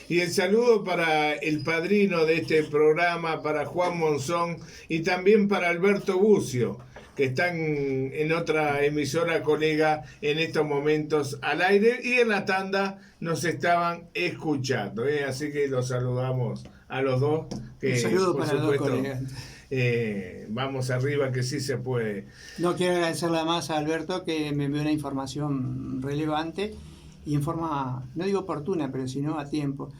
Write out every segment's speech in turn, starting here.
Y el saludo para el padrino de este programa, para Juan Monzón y también para Alberto Bucio, que están en otra emisora colega en estos momentos al aire y en la tanda nos estaban escuchando. Así que los saludamos a los dos, Un que saludo por para los dos supuesto colegas. vamos arriba, que sí se puede. No quiero agradecerle más a Alberto que me envió una información relevante y en forma, no digo oportuna, pero sino a tiempo.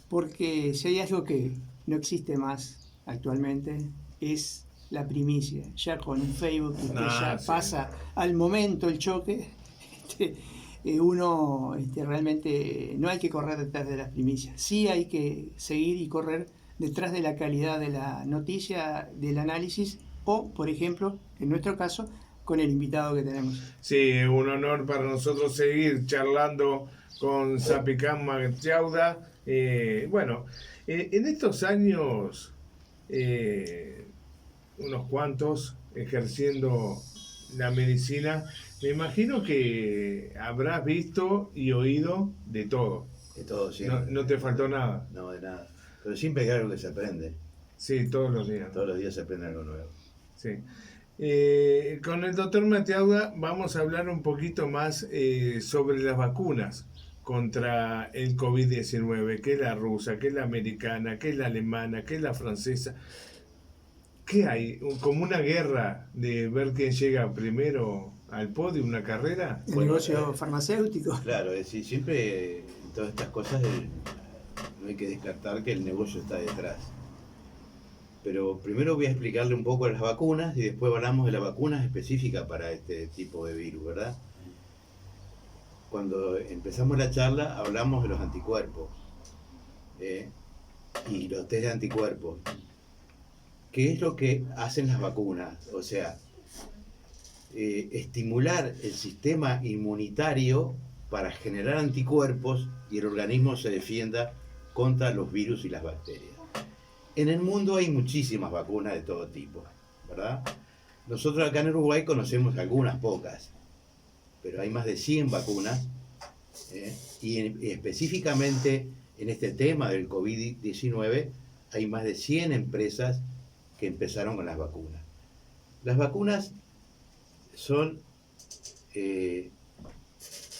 Porque si hay algo que no existe más actualmente es la primicia. Ya con un Facebook que usted ya Sí. pasa al momento el choque, uno realmente no hay que correr detrás de las primicias. Sí hay que seguir y correr detrás de la calidad de la noticia, del análisis o, por ejemplo, en nuestro caso, con el invitado que tenemos. Sí, un honor para nosotros seguir charlando con Zapicán Magchauda. Bueno, en estos años, unos cuantos, ejerciendo la medicina, me imagino que habrás visto y oído de todo. De todo, siempre. No te faltó nada. No, de nada. Pero siempre hay algo que se aprende. Sí, todos los días. Todos los días se aprende algo nuevo. Sí. Con el doctor Mateauda vamos a hablar un poquito más sobre las vacunas contra el COVID-19, que es la rusa, que es la americana, que es la alemana, que es la francesa. ¿Qué hay? ¿Como una guerra de ver quién llega primero al podio, una carrera? El Bueno, negocio farmacéutico. Claro, es decir, siempre en todas estas cosas no hay que descartar que el negocio está detrás. Pero primero voy a explicarle un poco de las vacunas y después hablamos de las vacunas específicas para este tipo de virus, ¿verdad? Cuando empezamos la charla hablamos de los anticuerpos y los test de anticuerpos. ¿Qué es lo que hacen las vacunas? O sea, estimular el sistema inmunitario para generar anticuerpos y el organismo se defienda contra los virus y las bacterias. En el mundo hay muchísimas vacunas de todo tipo, ¿verdad? Nosotros acá en Uruguay conocemos algunas pocas, pero hay más de 100 vacunas, y específicamente en este tema del COVID-19 hay más de 100 empresas que empezaron con las vacunas. Las vacunas son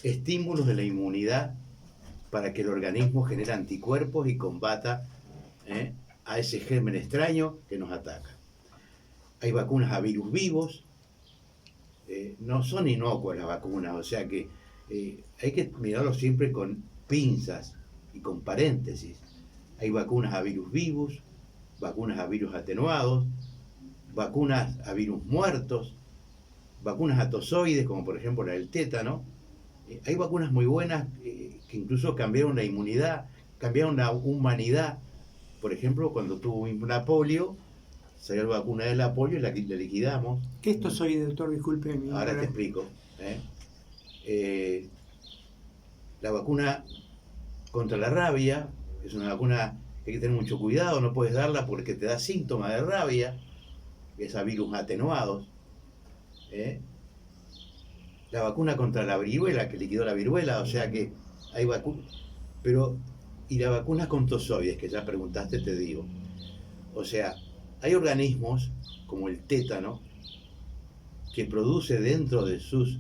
estímulos de la inmunidad para que el organismo genere anticuerpos y combata a ese germen extraño que nos ataca. Hay vacunas a virus vivos, no son inocuas las vacunas, o sea que hay que mirarlo siempre con pinzas y con paréntesis. Hay vacunas a virus vivos, vacunas a virus atenuados, vacunas a virus muertos, vacunas a tozoides, como por ejemplo la del tétano. Hay vacunas muy buenas que incluso cambiaron la inmunidad, cambiaron la humanidad. Por ejemplo, cuando tuvo la polio, salió la vacuna de la polio y la liquidamos. ¿Qué es tozoide, doctor? Disculpe. Ahora te explico. La vacuna contra la rabia es una vacuna que hay que tener mucho cuidado, no puedes darla porque te da síntomas de rabia, es a virus atenuados. La vacuna contra la viruela, que liquidó la viruela, o sea que hay vacunas. Pero, y la vacuna con tozoides, que ya preguntaste, te digo. O sea, hay organismos como el tétano que produce dentro de sus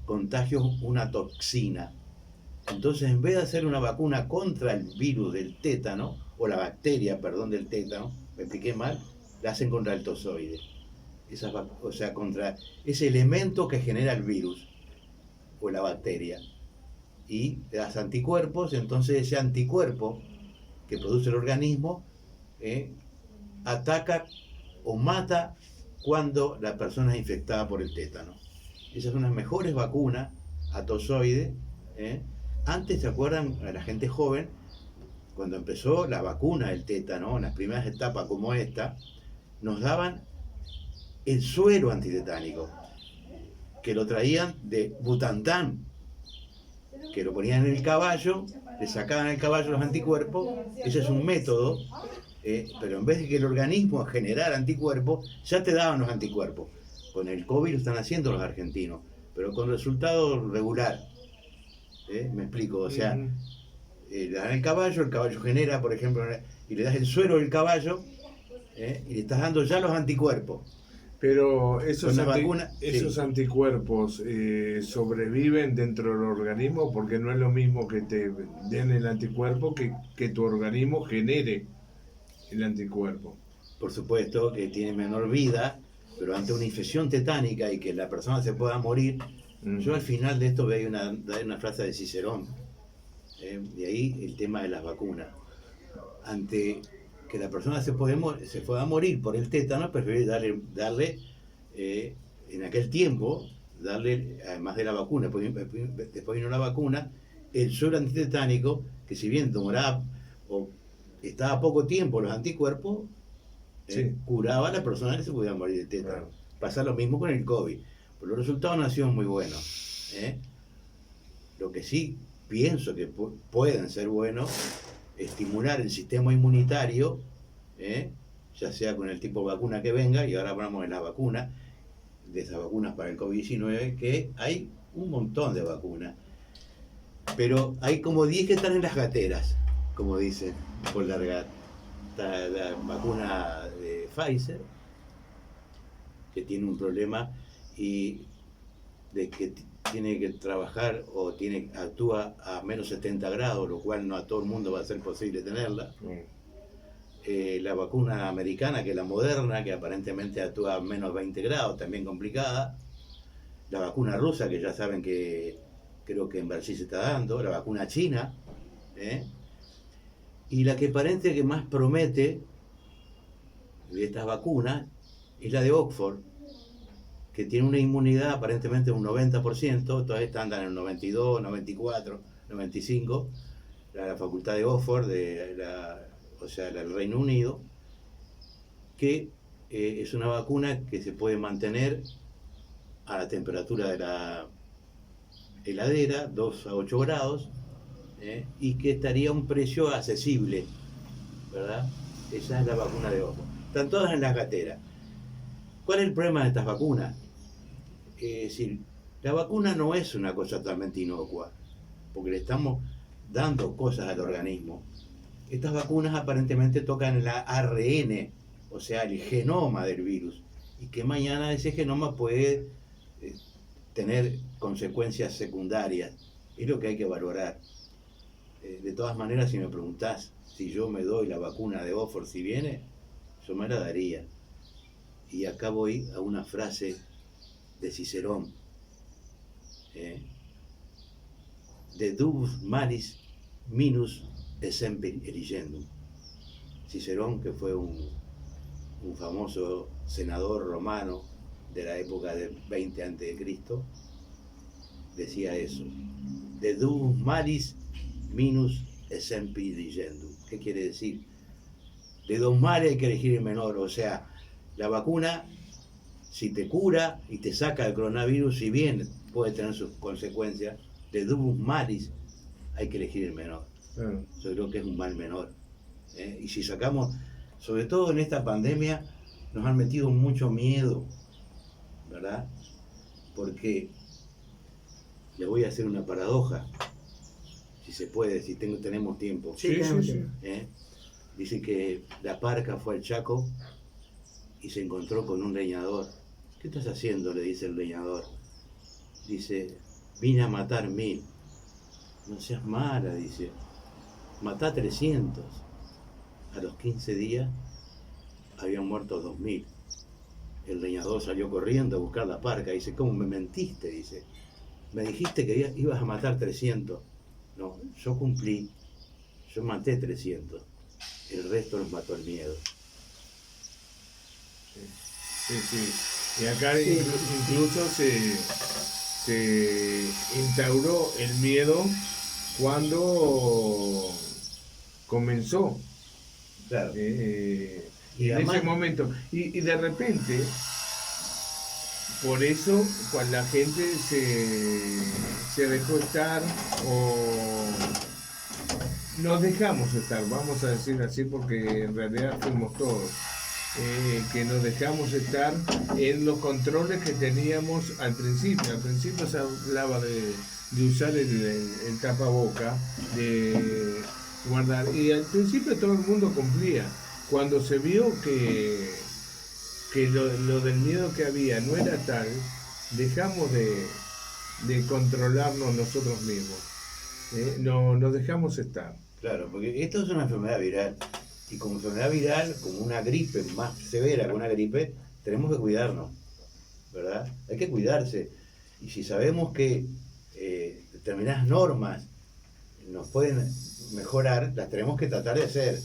contagios una toxina. Entonces, en vez de hacer una vacuna contra el virus del tétano, o la bacteria, perdón, del tétano, me expliqué mal, la hacen contra el tozoide. O sea, contra ese elemento que genera el virus o la bacteria. Y le das anticuerpos, entonces ese anticuerpo que produce el organismo ataca o mata cuando la persona es infectada por el tétano. Esa es una de las mejores vacunas a tozoide. Antes, ¿se acuerdan? A la gente joven, cuando empezó la vacuna del tétano, en las primeras etapas como esta, nos daban el suero antitetánico, que lo traían de Butantan, que lo ponían en el caballo, le sacaban al caballo los anticuerpos. Ese es un método, pero en vez de que el organismo generara anticuerpos, ya te daban los anticuerpos. Con el COVID lo están haciendo los argentinos, pero con resultado regular. ¿Me explico? O sea, le dan el caballo genera, por ejemplo, y le das el suero del caballo, y le estás dando ya los anticuerpos. Pero Sí. anticuerpos sobreviven dentro del organismo porque no es lo mismo que te den el anticuerpo que tu organismo genere el anticuerpo. Por supuesto que tiene menor vida, pero ante una infección tetánica y que la persona se pueda morir, yo al final de esto veo una frase de Cicerón, de ahí el tema de las vacunas. Ante que la persona se pueda morir por el tétano, prefiero darle en aquel tiempo, darle, además de la vacuna, después vino la vacuna, el suero antitetánico, que si bien demoraba o estaba poco tiempo los anticuerpos, Sí. curaba a la persona que se podía morir de tétano. Claro. Pasa lo mismo con el COVID. Pero los resultados no han sido muy buenos. Lo que sí pienso que pueden ser buenos, estimular el sistema inmunitario, ya sea con el tipo de vacuna que venga, y ahora hablamos de las vacunas, de esas vacunas para el COVID-19, que hay un montón de vacunas. Pero hay como 10 que están en las gateras, como dicen, por largar. Está la vacuna de Pfizer, que tiene un problema y de que tiene que trabajar o actúa a menos 70 grados, lo cual no a todo el mundo va a ser posible tenerla. La vacuna americana, que es la Moderna, que aparentemente actúa a menos 20 grados, también complicada. La vacuna rusa, que ya saben que creo que en Brasil se está dando. La vacuna china. Y la que parece que más promete de estas vacunas es la de Oxford, que tiene una inmunidad aparentemente de un 90%, todas estas andan en el 92, 94, 95, la facultad de Oxford, o sea, del Reino Unido, que es una vacuna que se puede mantener a la temperatura de la heladera, 2 a 8 grados, y que estaría a un precio accesible, ¿verdad? Esa es la vacuna de Oxford. Están todas en las gateras. ¿Cuál es el problema de estas vacunas? Es decir, la vacuna no es una cosa totalmente inocua, porque le estamos dando cosas al organismo. Estas vacunas aparentemente tocan el ARN, o sea, el genoma del virus, y que mañana ese genoma puede tener consecuencias secundarias. Es lo que hay que valorar. De todas maneras, si me preguntás si yo me doy la vacuna de Oxford si viene, yo me la daría. Y acá voy a una frase de Cicerón. De dubus malis minus exempit eligendum. Cicerón, que fue un famoso senador romano de la época del 20 a.C., decía eso. De dubus malis minus exempit eligendum. ¿Qué quiere decir? De dos males hay que elegir el menor. O sea, la vacuna, si te cura y te saca el coronavirus, si bien puede tener sus consecuencias, de dubus malis hay que elegir el menor. Yo creo que es un mal menor. Y si sacamos, sobre todo en esta pandemia, nos han metido mucho miedo, ¿verdad? Porque le voy a hacer una paradoja, si se puede, si tenemos tiempo. Sí. Dice que la parca fue al Chaco y se encontró con un leñador. ¿Qué estás haciendo?, le dice el leñador. Dice, vine a matar 1000. No seas mala, dice. Matá 300. A los 15 días habían muerto 2000. El leñador salió corriendo a buscar la parca. Dice, ¿cómo me mentiste? Dice, me dijiste que ibas a matar 300. No, yo cumplí. Yo maté 300. El resto los mató el miedo. Sí. Y acá incluso se instauró el miedo cuando comenzó. Claro. Y en además, ese momento. Y de repente, por eso, cuando la gente se dejó estar o nos dejamos estar, vamos a decir así, porque en realidad fuimos todos. que nos dejamos estar en los controles que teníamos al principio. Al principio se hablaba de usar el tapaboca, de guardar, y al principio todo el mundo cumplía. Cuando se vio que lo del miedo que había no era tal, dejamos de controlarnos nosotros mismos. No, nos dejamos estar. Claro, porque esto es una enfermedad viral. Y como enfermedad viral, como una gripe más severa que una gripe, tenemos que cuidarnos, ¿verdad? Hay que cuidarse. Y si sabemos que determinadas normas nos pueden mejorar, las tenemos que tratar de hacer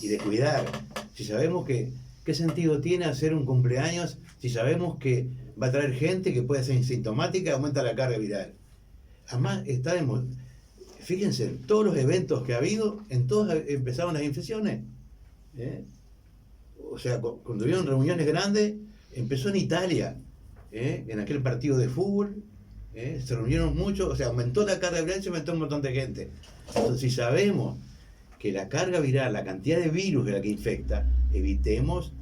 y de cuidar. Si sabemos que, ¿qué sentido tiene hacer un cumpleaños si sabemos que va a traer gente que puede ser asintomática y aumenta la carga viral? Además, fíjense, en todos los eventos que ha habido, en todos empezaron las infecciones. O sea, cuando hubieron reuniones grandes, empezó en Italia, en aquel partido de fútbol, se reunieron muchos, o sea, aumentó la carga viral y se aumentó un montón de gente. Entonces, si sabemos que la carga viral, la cantidad de virus de la que infecta, evitemos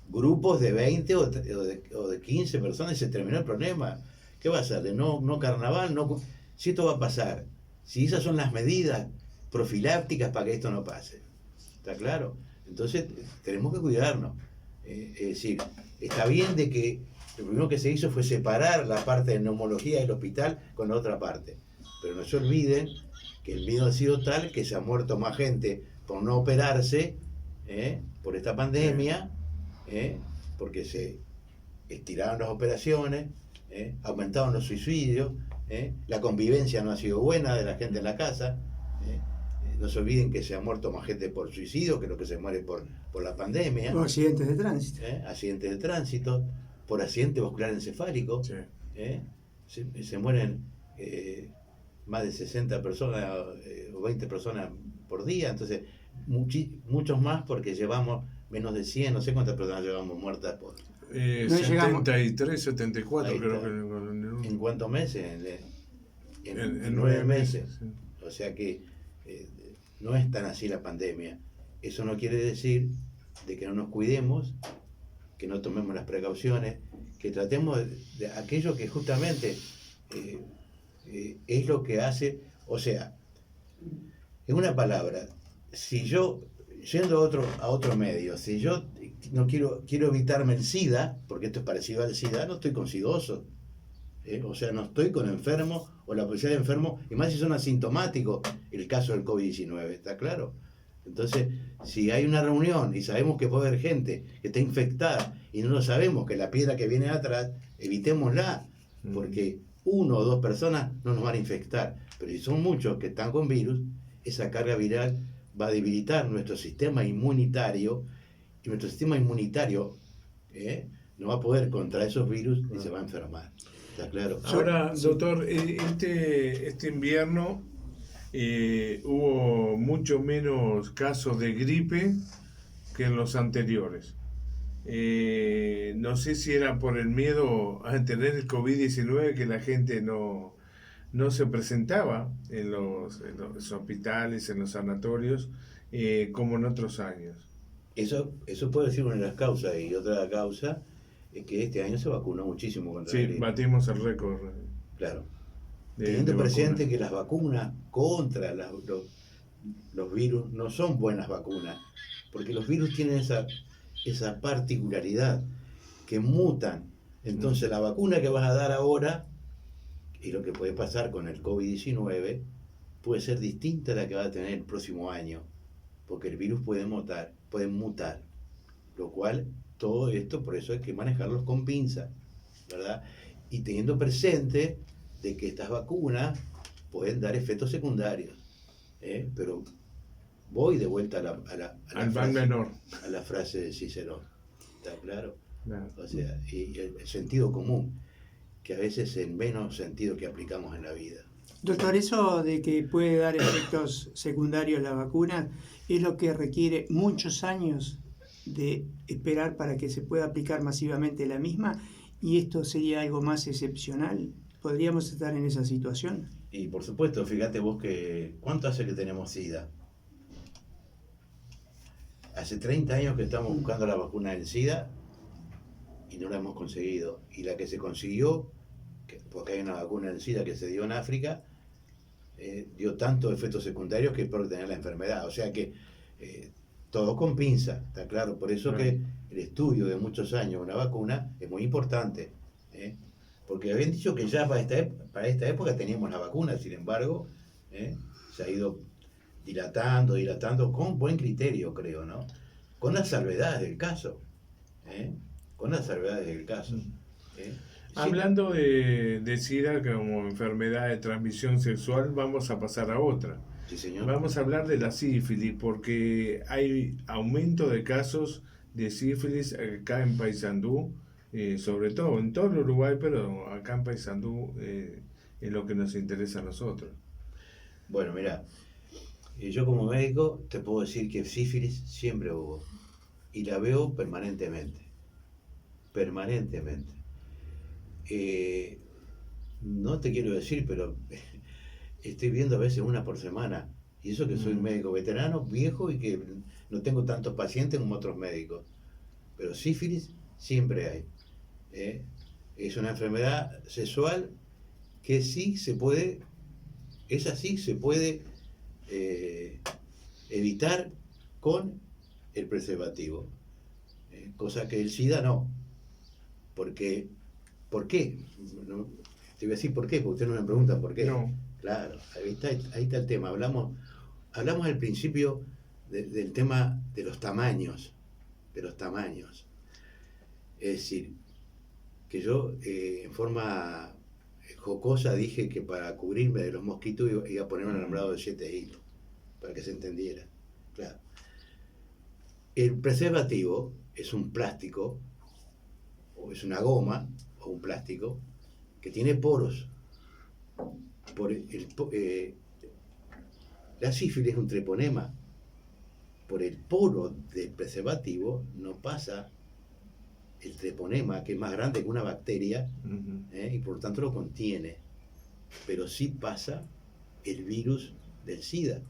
grupos de 20 o de 15 personas y se terminó el problema. ¿Qué va a hacer? No carnaval, si esto va a pasar, si esas son las medidas profilácticas para que esto no pase. ¿Está claro? Entonces tenemos que cuidarnos. Es decir, está bien de que lo primero que se hizo fue separar la parte de neumología del hospital con la otra parte. Pero no se olviden que el miedo ha sido tal que se ha muerto más gente por no operarse, por esta pandemia, porque se estiraron las operaciones, aumentaron los suicidios, la convivencia no ha sido buena de la gente en la casa. No se olviden que se ha muerto más gente por suicidio que lo que se muere por la pandemia. O accidentes de tránsito. Accidentes de tránsito, por accidente vascular encefálico. Sí. Se mueren más de 60 personas o 20 personas por día, entonces muchos más porque llevamos menos de 100, no sé cuántas personas llevamos muertas por... 73, 74 creo que ¿En cuántos meses? En 9 meses. Sí. O sea que no es tan así la pandemia. Eso no quiere decir de que no nos cuidemos, que no tomemos las precauciones, que tratemos de aquello que justamente es lo que hace, o sea, en una palabra, si yo, yendo a otro medio, si yo no quiero evitarme el SIDA, porque esto es parecido al SIDA, no estoy con sidoso. O sea, no estoy con enfermos o la posibilidad de enfermos, y más si son asintomáticos, el caso del COVID-19, ¿está claro? Entonces, si hay una reunión y sabemos que puede haber gente que está infectada y no lo sabemos, que la piedra que viene atrás, evitémosla, porque 1 o 2 personas no nos van a infectar, pero si son muchos que están con virus, esa carga viral va a debilitar nuestro sistema inmunitario, y nuestro sistema inmunitario no va a poder contra esos virus y se va a enfermar. ¿Está claro? Ahora, doctor, este invierno hubo mucho menos casos de gripe que en los anteriores. No sé si era por el miedo a tener el COVID-19 que la gente no se presentaba en los hospitales, en los sanatorios, como en otros años. Eso puede ser una de las causas, y otra causa es que este año se vacunó muchísimo contra la gripe. Batimos el récord. Claro. Teniendo presente que las vacunas contra los virus no son buenas vacunas, porque los virus tienen esa particularidad que mutan. Entonces la vacuna que vas a dar ahora, y lo que puede pasar con el COVID-19, puede ser distinta a la que va a tener el próximo año, porque el virus puede mutar, lo cual todo esto, por eso hay que manejarlos con pinzas, ¿verdad? Y teniendo presente de que estas vacunas pueden dar efectos secundarios, pero voy de vuelta a la frase de Cicerón, ¿está claro? Claro. O sea, y el sentido común, que a veces es el menos sentido que aplicamos en la vida. Doctor, eso de que puede dar efectos secundarios la vacuna es lo que requiere muchos años de esperar para que se pueda aplicar masivamente la misma, y esto sería algo más excepcional. ¿Podríamos estar en esa situación? Y por supuesto, fíjate vos que ¿cuánto hace que tenemos SIDA? Hace 30 años que estamos buscando la vacuna del SIDA y no la hemos conseguido. Y la que se consiguió, porque hay una vacuna del SIDA que se dio en África, dio tantos efectos secundarios que es peor tener la enfermedad. O sea que todo con pinza, está claro. Por eso que el estudio de muchos años de una vacuna es muy importante. Porque habían dicho que ya para esta época teníamos la vacuna, sin embargo, se ha ido dilatando con buen criterio, creo, ¿no? Con las salvedades del caso. Con las salvedades del caso. Sí. Hablando de SIDA como enfermedad de transmisión sexual, vamos a pasar a otra. Sí, señor. Vamos a hablar de la sífilis, porque hay aumento de casos de sífilis acá en Paysandú, sobre todo en todo el Uruguay, pero acá en Paysandú es lo que nos interesa a nosotros. Bueno, mira, yo como médico te puedo decir que sífilis siempre hubo y la veo permanentemente. No te quiero decir, pero estoy viendo a veces una por semana. Y eso que soy un médico veterano, viejo y que no tengo tantos pacientes como otros médicos. Pero sífilis siempre hay. Es una enfermedad sexual que sí se puede, esa sí se puede evitar con el preservativo. Cosa que el SIDA no. ¿Por qué? No, te voy a decir por qué, porque usted no me pregunta por qué. No. Claro, ahí está el tema. Hablamos al principio del tema de los tamaños. Es decir, que yo en forma jocosa dije que para cubrirme de los mosquitos iba a poner un alambrado de 7 hilos, para que se entendiera. Claro. El preservativo es un plástico, o es una goma, o un plástico, que tiene poros. La sífilis es un treponema. Por el poro del preservativo no pasa el treponema, que es más grande que una bacteria, y por lo tanto lo contiene. Pero sí pasa el virus del SIDA.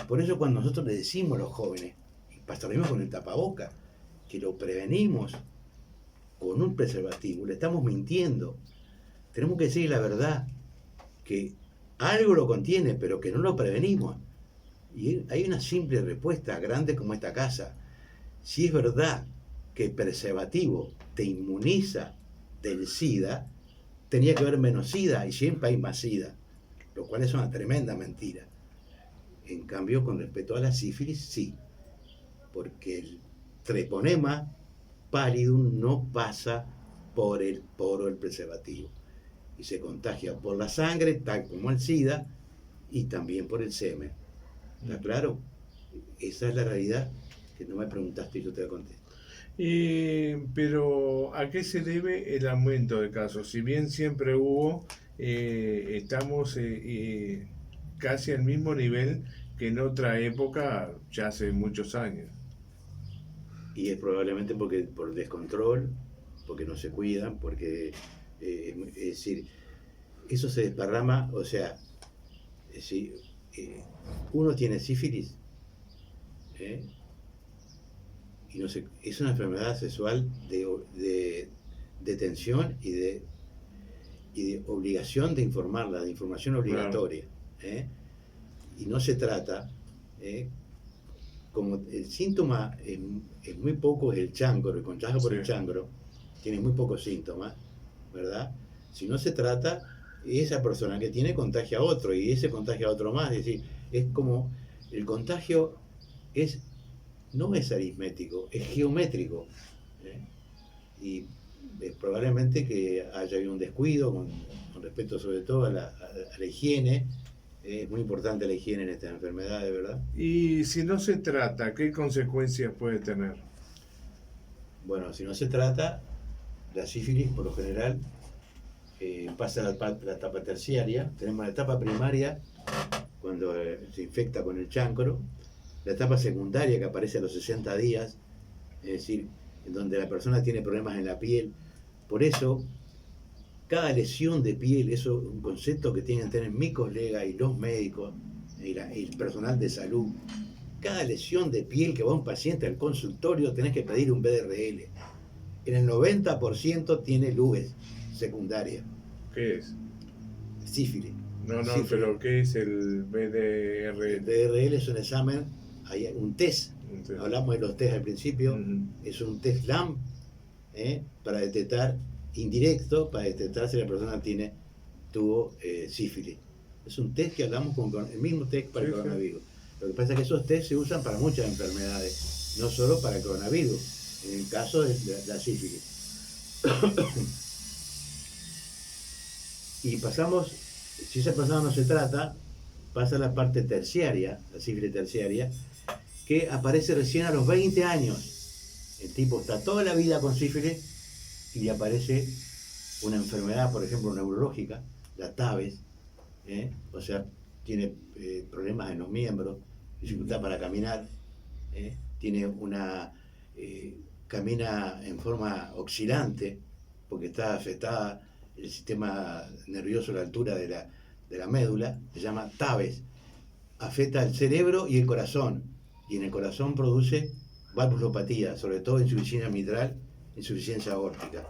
Por eso cuando nosotros le decimos a los jóvenes, y pasa lo mismo con el tapaboca, que lo prevenimos con un preservativo, le estamos mintiendo. Tenemos que decir la verdad, que algo lo contiene, pero que no lo prevenimos. Y hay una simple respuesta, grande como esta casa. Si es verdad que el preservativo te inmuniza del SIDA, tenía que haber menos SIDA y siempre hay más SIDA, lo cual es una tremenda mentira. En cambio, con respecto a la sífilis, sí, porque el treponema pallidum no pasa por el poro del preservativo y se contagia por la sangre, tal como el SIDA, y también por el semen. ¿Está claro? Esa es la realidad, que no me preguntaste y yo te la contesto. Pero ¿a qué se debe el aumento de casos? Si bien siempre hubo, estamos casi al mismo nivel que en otra época, ya hace muchos años. Y es probablemente por descontrol, porque no se cuidan, porque, es decir, eso se desparrama, o sea, si uno tiene sífilis, y no sé, es una enfermedad sexual de tensión y de obligación de informarla, de información obligatoria. Claro. Y no se trata, como el síntoma es muy poco, es el chancro, el contagio por el chancro, tiene muy pocos síntomas, ¿verdad? Si no se trata, esa persona que tiene contagia a otro y ese contagia a otro más, es decir, es como el contagio no es aritmético, es geométrico. Y probablemente que haya habido un descuido con respecto sobre todo a la higiene. Es muy importante la higiene en estas enfermedades, ¿verdad? Y si no se trata, ¿qué consecuencias puede tener? Bueno, si no se trata, la sífilis por lo general pasa a la etapa terciaria. Tenemos la etapa primaria, cuando se infecta con el chancro, la etapa secundaria que aparece a los 60 días, es decir, en donde la persona tiene problemas en la piel. Por eso, cada lesión de piel, eso es un concepto que tienen que tener mis colegas y los médicos y el personal de salud. cada lesión de piel que va un paciente al consultorio tenés que pedir un BDRL. En el 90% tiene lubes secundaria, ¿Qué es? sífilis. No, Sífilis. pero ¿qué es el El BDR? BDRL es un examen, hay un test. Hablamos de los test al principio. Es un test LAMP para detectar indirecto, para detectar si la persona tuvo sífilis. Es un test que hablamos con el mismo test para el coronavirus. Lo que pasa es que esos test se usan para muchas enfermedades, no solo para el coronavirus, en el caso de la sífilis. Y pasamos, si esa persona no se trata, pasa a la parte terciaria, la sífilis terciaria, que aparece recién a los 20 años. El tipo está toda la vida con sífilis y le aparece una enfermedad, por ejemplo, neurológica, la TAVES, o sea, tiene problemas en los miembros, dificultad para caminar, tiene camina en forma oscilante, porque está afectada el sistema nervioso a la altura de la médula, se llama TAVES, afecta el cerebro y el corazón, y en el corazón produce valvulopatía, sobre todo insuficiencia mitral, insuficiencia aórtica.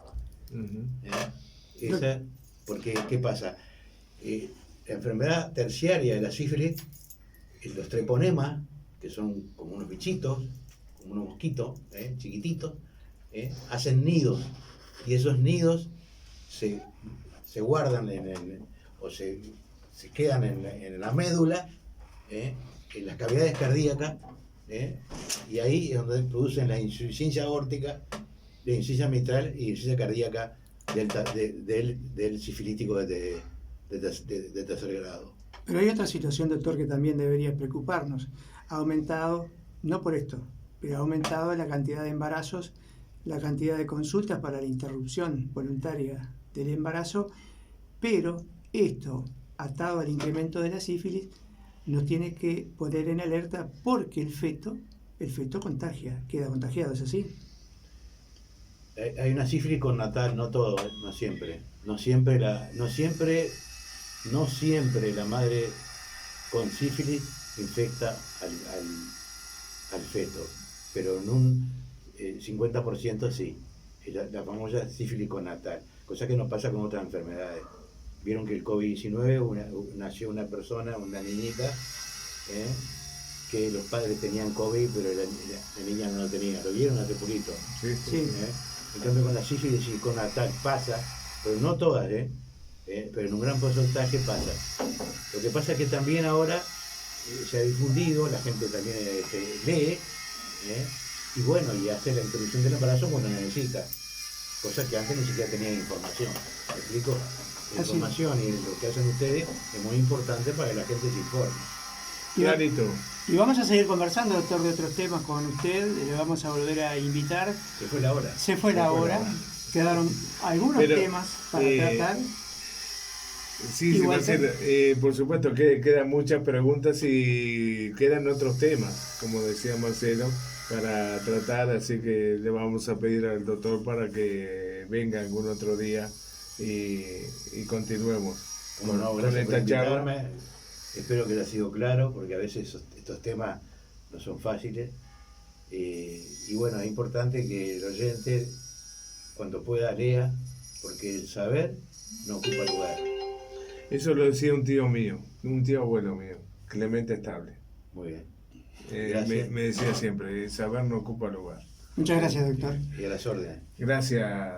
Porque, ¿qué pasa? La enfermedad terciaria de la sífilis, los treponemas, que son como unos bichitos, como unos mosquitos, chiquititos, hacen nidos, y esos nidos se guardan o se quedan en la médula, en las cavidades cardíacas, y ahí es donde producen la insuficiencia aórtica, la insuficiencia mitral y la insuficiencia cardíaca del sifilítico de tercer grado. Pero hay otra situación, doctor, que también debería preocuparnos. Ha aumentado, no por esto, pero ha aumentado la cantidad de embarazos, la cantidad de consultas para la interrupción voluntaria del embarazo, pero esto, atado al incremento de la sífilis, nos tiene que poner en alerta porque el feto contagia, queda contagiado, ¿es así? Hay una sífilis connatal, no todo, no siempre. No siempre la madre con sífilis infecta al feto, pero en un 50% sí. La famosa sífilis connatal, cosa que no pasa con otras enfermedades. Vieron que el COVID-19 nació una persona, una niñita, que los padres tenían COVID, pero la niña no lo tenía. ¿Lo vieron hace poquito? Sí. En cambio con la sífilis connatal pasa, pero no todas, pero en un gran porcentaje pasa. Lo que pasa es que también ahora se ha difundido, la gente también lee, y bueno, y hace la introducción del embarazo cuando necesita, cosa que antes ni siquiera tenía información. ¿Me explico? La información y lo que hacen ustedes es muy importante para que la gente se informe. Clarito. Y vamos a seguir conversando, doctor, de otros temas con usted. Le vamos a volver a invitar. Se fue la hora. Se fue la hora. Quedaron algunos temas para tratar. Sí, por supuesto que quedan muchas preguntas y quedan otros temas, como decía Marcelo, para tratar, así que le vamos a pedir al doctor para que venga algún otro día y continuemos con esta charla. Espero que haya sido claro, porque a veces estos temas no son fáciles. Y bueno, es importante que el oyente, cuando pueda, lea, porque el saber no ocupa lugar. Eso lo decía un tío mío, un tío abuelo mío, Clemente Estable. Muy bien. Me decía siempre, el saber no ocupa lugar. Muchas gracias, doctor. Y a las órdenes. Gracias.